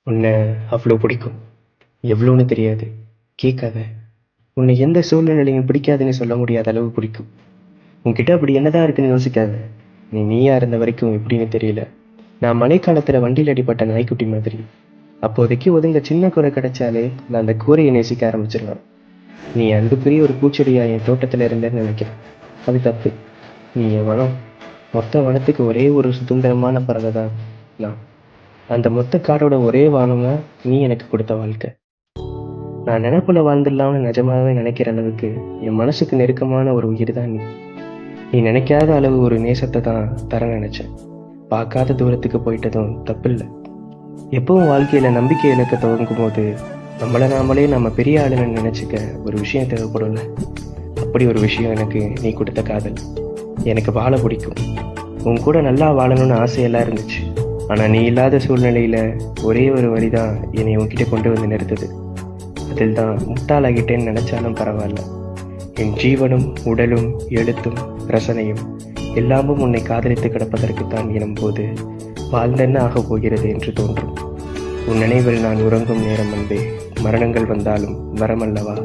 உன்னை அவ்வளோ பிடிக்கும். எவ்வளோன்னு தெரியாது. கேட்காத. உன்னை எந்த சூழ்நிலையும் பிடிக்காதுன்னு சொல்ல முடியாத அளவு பிடிக்கும். உன்கிட்ட அப்படி என்னதான் இருக்குன்னு யோசிக்காத. நீயா இருந்த வரைக்கும் எப்படின்னு தெரியல. நான் மழைக்காலத்துல வண்டியில் அடிப்பட்ட நாய்க்குட்டி மாதிரி. அப்போதைக்கு ஒதுங்க சின்ன குறை கிடைச்சாலே நான் அந்த கூரையை நேசிக்க ஆரம்பிச்சிருவேன். நீ அன்புக்குரிய ஒரு பூச்செடியா என் தோட்டத்துல இருந்தேன்னு நினைக்கிறேன். அது தப்பு. நீ என் வனம். மொத்த வனத்துக்கு ஒரே ஒரு சுதந்திரமான பறவை தான் நான். அந்த மொத்த காடோட ஒரே வானமா நீ எனக்கு கொடுத்த வாழ்க்கை. நான் நினைப்புல வாழ்ந்துடலாம்னு நிஜமாவே நினைக்கிற அளவுக்கு என் மனசுக்கு நெருக்கமான ஒரு உயிர் தான் நீ. நீ நினைக்காத அளவு ஒரு நேசத்தை தான் தர நினைச்சேன். பார்க்காத தூரத்துக்கு போயிட்டதும் தப்பில்லை. எப்பவும் வாழ்க்கையில நம்பிக்கை இழக்க துவங்கும் போது நாமளே நம்ம பெரிய ஆளுன்னு நினைச்சுக்க ஒரு விஷயம் தேவைப்படும்ல. அப்படி ஒரு விஷயம் எனக்கு நீ கொடுத்த காதல். எனக்கு வாழ பிடிக்கும். உன் கூட நல்லா வாழணும்னு ஆசையெல்லாம் இருந்துச்சு. ஆனா நீ இல்லாத சூழ்நிலையில ஒரே ஒரு வழிதான் என்னை உன்கிட்ட கொண்டு வந்து நிறுத்துது. அதில் தான் முட்டாளாகிட்டேன்னு நினைச்சாலும் பரவாயில்ல. என் ஜீவனும் உடலும் எழுத்தும் ரசனையும் எல்லாமும் உன்னை காதலித்து கிடப்பதற்குத்தான் எனும்போது வாழ்ந்தென்ன ஆகப் போகிறது என்று தோன்றும். உன் நினைவில் நான் உறங்கும் நேரம் அன்பே, மரணங்கள் வந்தாலும் வரமல்லவா.